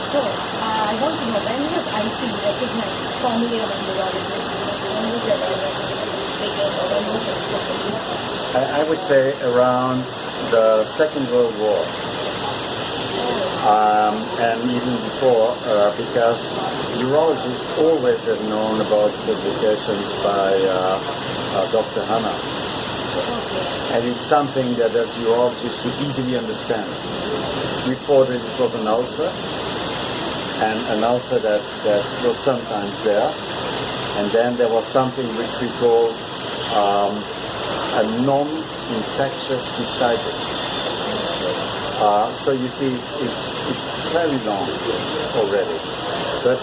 So, I want to know, when was IC recognized formally among neurologists? When was the awareness taken, or when was it taken? I would say around the Second World War. And even before, because neurologists always have known about publications by Dr. Hanna. And it's something that as neurologists you easily understand. We thought that it was an ulcer, and an ulcer that was sometimes there. And then there was something which we call a non-infectious cystitis. So you see, it's very long already. But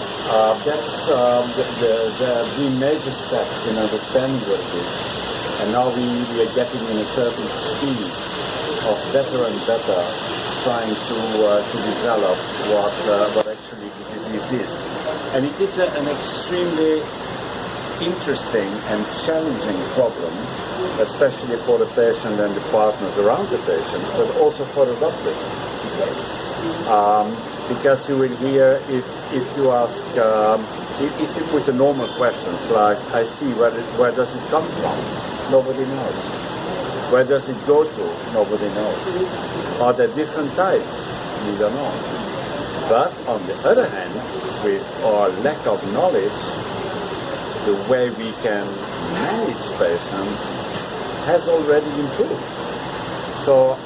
that's there have been major steps in understanding what it is. And now we are getting in a certain speed of better and better trying to develop what actually the disease is. And it is an extremely interesting and challenging problem, especially for the patient and the partners around the patient, but also for the doctors. Because you will hear, if you ask, if you put the normal questions like, I see, where does it come from? Nobody knows. Where does it go to? Nobody knows. Are there different types? We don't know. But on the other hand, with our lack of knowledge, the way we can manage patients has already improved. So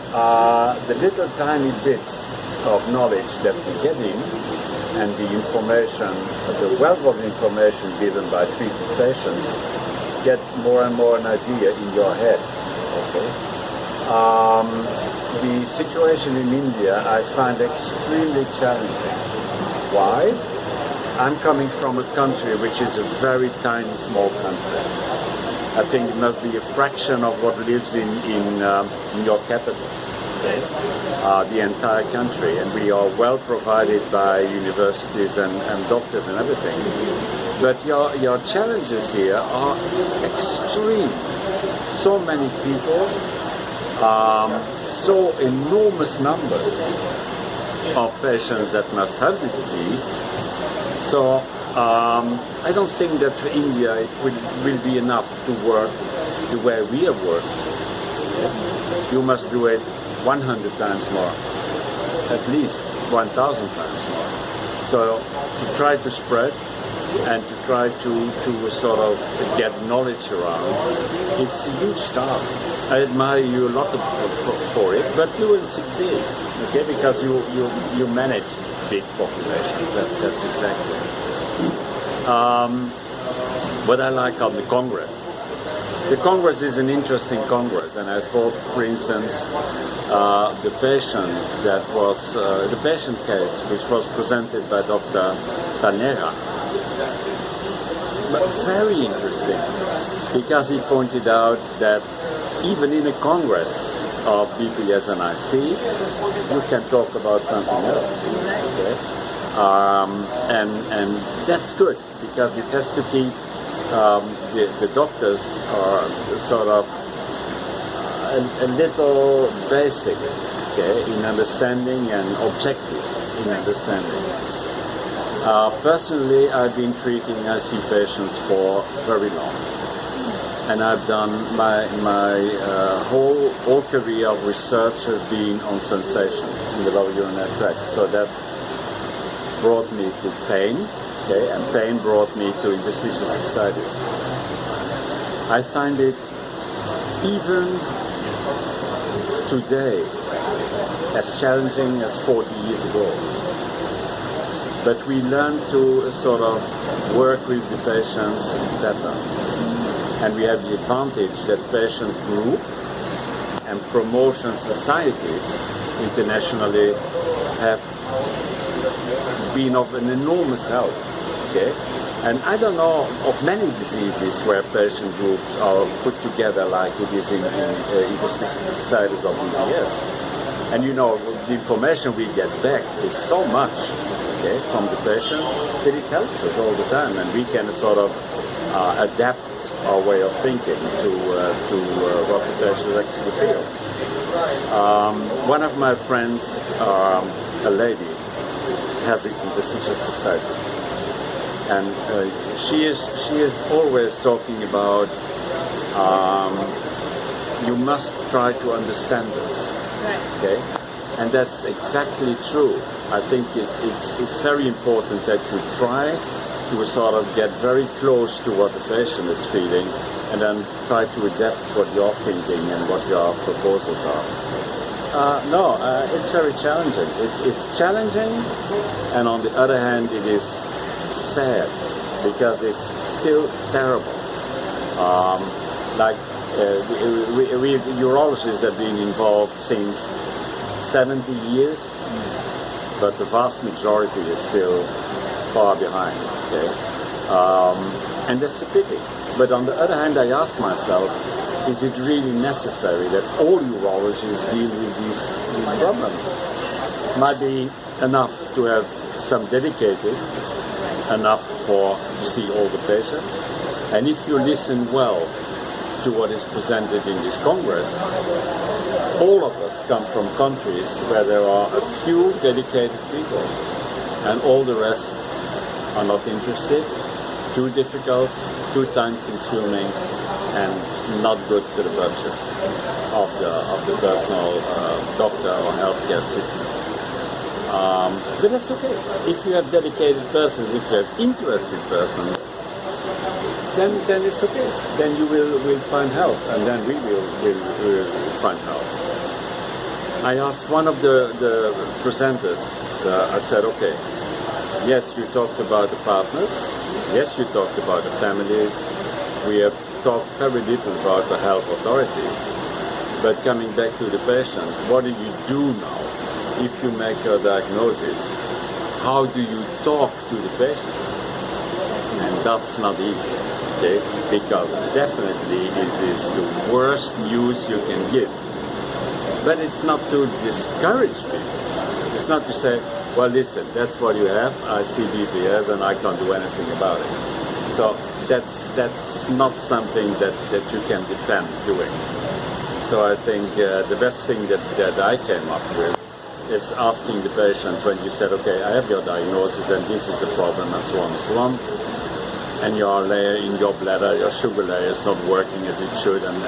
the little tiny bits of knowledge that we get in, and the information, the wealth of information given by treated patients, get more and more an idea in your head. Okay. The situation in India I find extremely challenging. Why? I'm coming from a country which is a very tiny, small country. I think it must be a fraction of what lives in your capital. Okay? The entire country, and we are well provided by universities and doctors and everything. But your challenges here are extreme. So many people, so enormous numbers of patients that must have the disease. So I don't think that for India it will be enough to work the way we have worked. You must do it 100 times more, at least 1,000 times more. So to try to spread and to try to sort of get knowledge around, it's a huge task. I admire you a lot for it, but you will succeed, okay? Because you manage big populations. That's exactly what I like of the Congress. The Congress is an interesting Congress, and I thought, for instance, the patient that was the patient case, which was presented by Dr. Tanera, very interesting, because he pointed out that even in a Congress of BPS and IC, you can talk about something else. Okay? And that's good, because it has to keep the doctors are sort of a little basic, okay, in understanding and objective in understanding. Personally, I've been treating IC patients for very long, and I've done my whole career of research has been on sensation in the lower urinary tract. So that brought me to pain, okay, and pain brought me to interstitial cystitis. I find it even today as challenging as 40 years ago. But we learn to sort of work with the patients better. And we have the advantage that patient group and promotion societies internationally have been of an enormous help. Okay? And I don't know of many diseases where patient groups are put together like it is in interstitial cystitis or BPS. And you know, the information we get back is so much, okay, from the patients that it helps us all the time, and we can sort of adapt our way of thinking to what the patients actually feel. One of my friends, a lady, has interstitial cystitis, and she is always talking about you must try to understand this. Right. Okay, and that's exactly true. I think it's very important that you try to sort of get very close to what the patient is feeling, and then try to adapt what you're thinking and what your proposals are. It's very challenging. It's challenging, and on the other hand, it is sad because it's still terrible. We urologists have been involved since 70 years, but the vast majority is still far behind. Okay, and that's a pity. But on the other hand, I ask myself, is it really necessary that all urologists deal with these problems? Might be enough to have some dedicated, enough to see all the patients. And if you listen well to what is presented in this Congress, all of us come from countries where there are a few dedicated people, and all the rest are not interested, too difficult, too time-consuming, and not good for the budget of the personal doctor or healthcare system. But that's okay. If you have dedicated persons, if you have interested persons, then it's okay. Then you will find help, and then we will find help. I asked one of the presenters, I said, okay, yes, you talked about the partners, yes, you talked about the families, we have talked very little about the health authorities, but coming back to the patient, what do you do now? If you make your diagnosis, how do you talk to the patient? And that's not easy, okay? Because definitely this is the worst news you can give. But it's not to discourage people. It's not to say, well, listen, that's what you have, I see BPS and I can't do anything about it. So that's not something that you can defend doing. So I think the best thing that I came up with is asking the patient when you said, okay, I have your diagnosis and this is the problem and so on and so on, and your layer in your bladder, your sugar layer is not working as it should and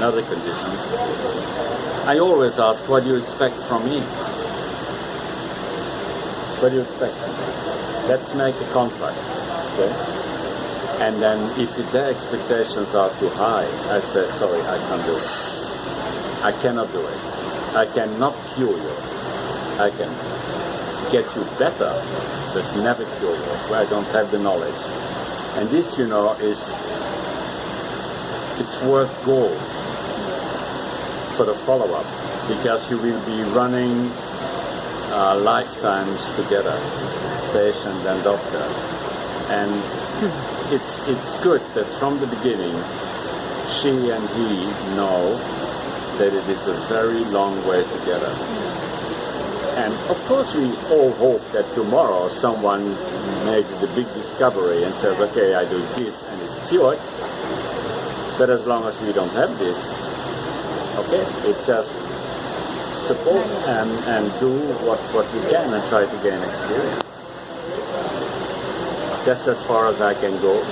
other conditions. I always ask, what do you expect from me? What do you expect from me? Let's make a contract, okay? And then if their expectations are too high, I say, sorry, I can't do it. I cannot do it. I cannot cure you. I can get you better, but never cure you. I don't have the knowledge. And this, it's worth gold for the follow-up, because you will be running lifetimes together, patient and doctor. And it's good that from the beginning, she and he know that it is a very long way together. And of course we all hope that tomorrow someone makes the big discovery and says, okay, I do this and it's cured. But as long as we don't have this, okay, it's just support and do what we can and try to gain experience. That's as far as I can go.